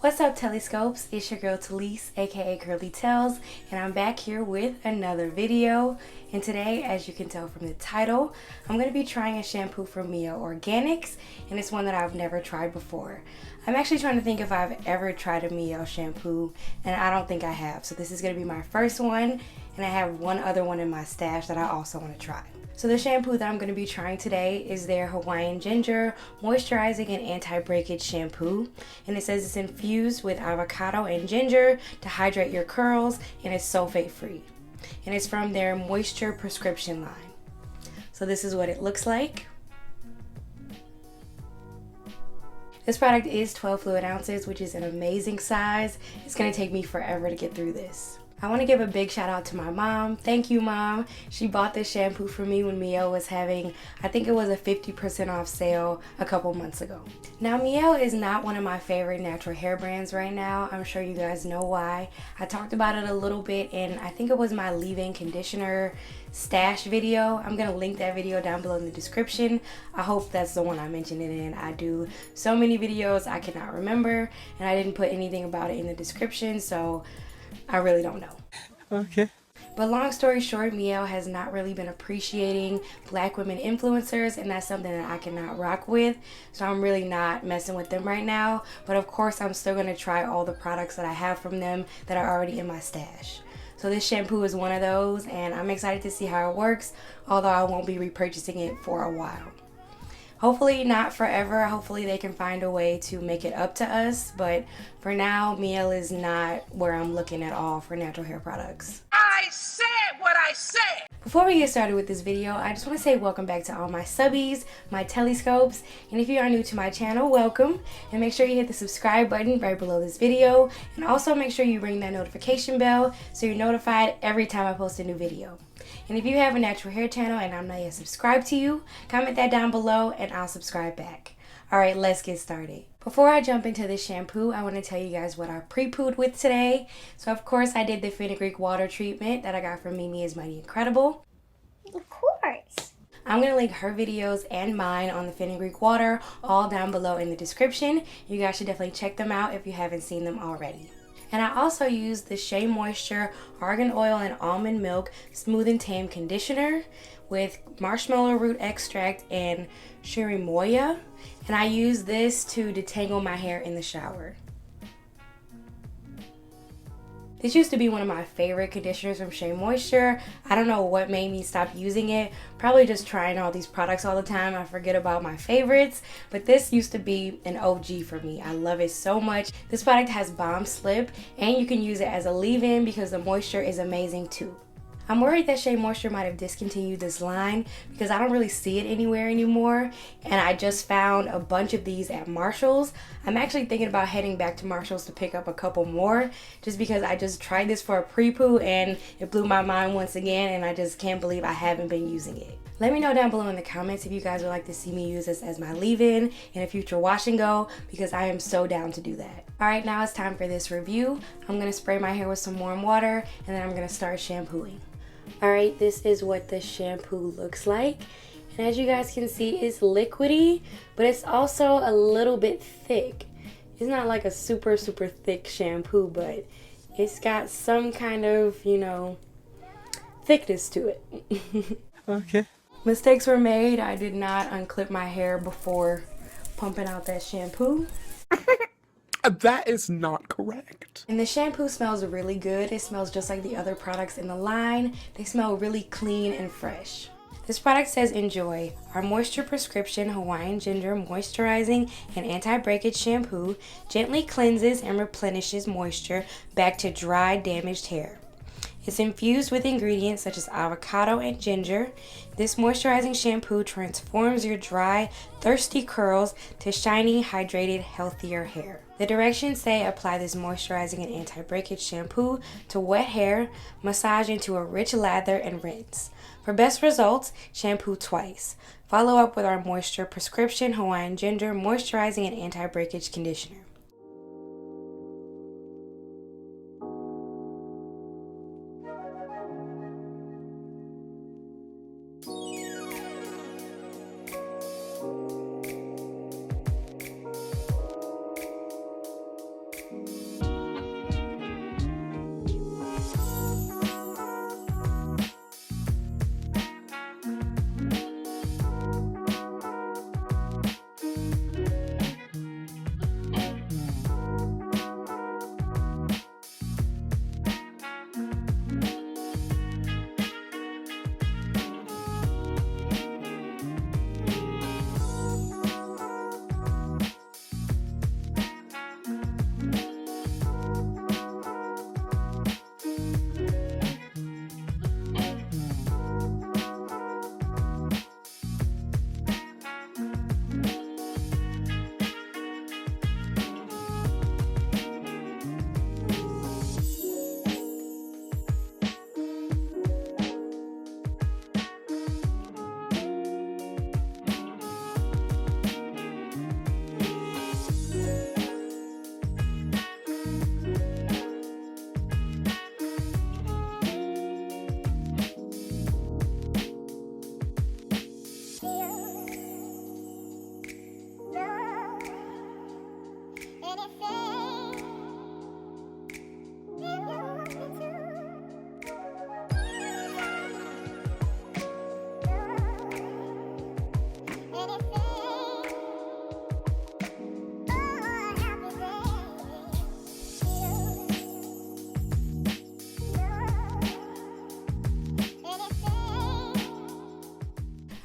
What's up, Telliscopes? It's your girl Telisse, aka Curly Tells, and I'm back here with another video. And today, as you can tell from the title, I'm going to be trying a shampoo from Mielle Organics, and it's one that I've never tried before. I'm actually trying to think if I've ever tried a Mielle shampoo, and I don't think I have. So this is going to be my first one, and I have one other one in my stash that I also want to try. So the shampoo that I'm going to be trying today is their Hawaiian Ginger Moisturizing and Anti-Breakage Shampoo. And it says it's infused with avocado and ginger to hydrate your curls, and it's sulfate free. And it's from their Moisture prescription line. So this is what it looks like. This product is 12 fluid ounces, which is an amazing size. It's going to take me forever to get through this. I want to give a big shout out to my mom. Thank you, Mom. She bought this shampoo for me when Mielle was having, I think it was a 50% off sale a couple months ago. Now, Mielle is not one of my favorite natural hair brands right now. I'm sure you guys know why. I talked about it a little bit in, I think it was my leave-in conditioner stash video. I'm going to link that video down below in the description. I hope that's the one I mentioned it in. I do so many videos I cannot remember, and I didn't put anything about it in the description, so I really don't know. Okay. But long story short, Mielle has not really been appreciating black women influencers, and that's something that I cannot rock with. So I'm really not messing with them right now. But of course, I'm still going to try all the products that I have from them that are already in my stash. So this shampoo is one of those, and I'm excited to see how it works, although I won't be repurchasing it for a while. Hopefully not forever. Hopefully they can find a way to make it up to us. But for now, Mielle is not where I'm looking at all for natural hair products. I said what I said! Before we get started with this video, I just want to say welcome back to all my subbies, my Telliscopes, and if you are new to my channel, welcome. And make sure you hit the subscribe button right below this video, and also make sure you ring that notification bell so you're notified every time I post a new video. And if you have a natural hair channel and I'm not yet subscribed to you, comment that down below and I'll subscribe back. Alright, let's get started. Before I jump into this shampoo, I want to tell you guys what I pre-pooed with today. So of course I did the fenugreek water treatment that I got from Mimi is Mighty Incredible. Of course. I'm going to link her videos and mine on the fenugreek water all down below in the description. You guys should definitely check them out if you haven't seen them already. And I also used the Shea Moisture Argan Oil and Almond Milk Smooth and Tame Conditioner with marshmallow root extract and shirimoya. And I used this to detangle my hair in the shower. This used to be one of my favorite conditioners from Shea Moisture. I don't know what made me stop using it. Probably just trying all these products all the time. I forget about my favorites. But this used to be an OG for me. I love it so much. This product has bomb slip, and you can use it as a leave-in because the moisture is amazing too. I'm worried that Shea Moisture might have discontinued this line because I don't really see it anywhere anymore, and I just found a bunch of these at Marshall's. I'm actually thinking about heading back to Marshall's to pick up a couple more just because I just tried this for a pre-poo and it blew my mind once again, and I just can't believe I haven't been using it. Let me know down below in the comments if you guys would like to see me use this as my leave-in in a future wash and go because I am so down to do that. Alright, now it's time for this review. I'm going to spray my hair with some warm water and then I'm going to start shampooing. Alright, this is what the shampoo looks like. And as you guys can see, it's liquidy, but it's also a little bit thick. It's not like a super thick shampoo, but it's got some kind of, you know, thickness to it. Okay. Mistakes were made. I did not unclip my hair before pumping out that shampoo. That is not correct. And the shampoo smells really good. It smells just like the other products in the line. They smell really clean and fresh. This product says enjoy our Moisture Prescription Hawaiian Ginger Moisturizing and Anti-Breakage Shampoo gently cleanses and replenishes moisture back to dry, damaged hair. It's infused with ingredients such as avocado and ginger. This moisturizing shampoo transforms your dry, thirsty curls to shiny, hydrated, healthier hair. The directions say apply this moisturizing and anti-breakage shampoo to wet hair, massage into a rich lather, and rinse. For best results, shampoo twice. Follow up with our Moisture Prescription Hawaiian Ginger Moisturizing and Anti-Breakage Conditioner.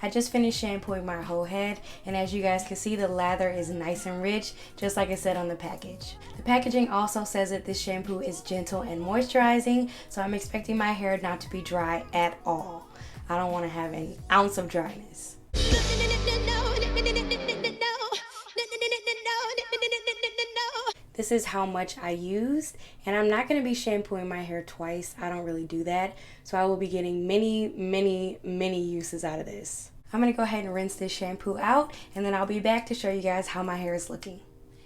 I just finished shampooing my whole head, and as you guys can see, the lather is nice and rich, just like it said on the package. The packaging also says that this shampoo is gentle and moisturizing, so I'm expecting my hair not to be dry at all. I don't want to have an ounce of dryness. This is how much I used, and I'm not going to be shampooing my hair twice. I don't really do that, so I will be getting many uses out of this. I'm going to go ahead and rinse this shampoo out, and then I'll be back to show you guys how my hair is looking.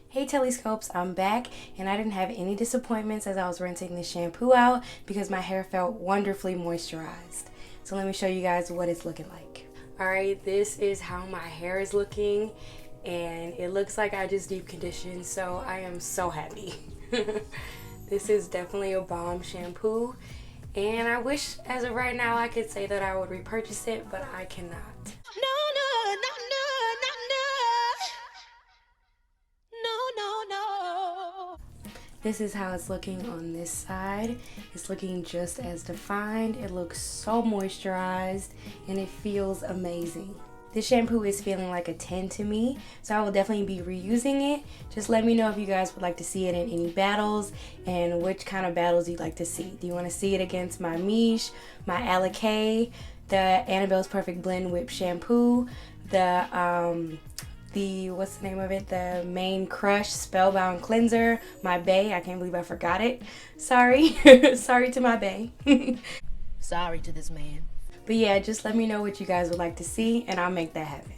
Hey Telliscopes, I'm back, and I didn't have any disappointments as I was rinsing this shampoo out because my hair felt wonderfully moisturized. So let me show you guys what it's looking like. Alright, this is how my hair is looking, and it looks like I just deep conditioned, so I am so happy. This is definitely a bomb shampoo, and I wish as of right now I could say that I would repurchase it, but I cannot. This is how it's looking on this side. It's looking just as defined. It looks so moisturized and it feels amazing. This shampoo is feeling like a 10 to me, so I will definitely be reusing it. Just let me know if you guys would like to see it in any battles and which kind of battles you'd like to see. Do you want to see it against my Mielle, my Almond, the Annabelle's Perfect Blend Whip Shampoo, the what's the name of it? The Main Crush Spellbound Cleanser, my bae. I can't believe I forgot it. Sorry. Sorry to my bae. Sorry to this man. But yeah, just let me know what you guys would like to see and I'll make that happen.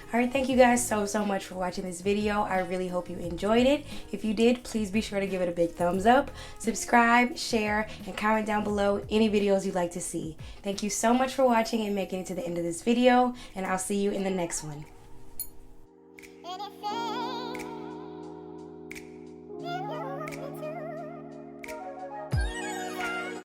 Alright, thank you guys so much for watching this video. I really hope you enjoyed it. If you did, please be sure to give it a big thumbs up, subscribe, share, and comment down below any videos you'd like to see. Thank you so much for watching and making it to the end of this video, and I'll see you in the next one.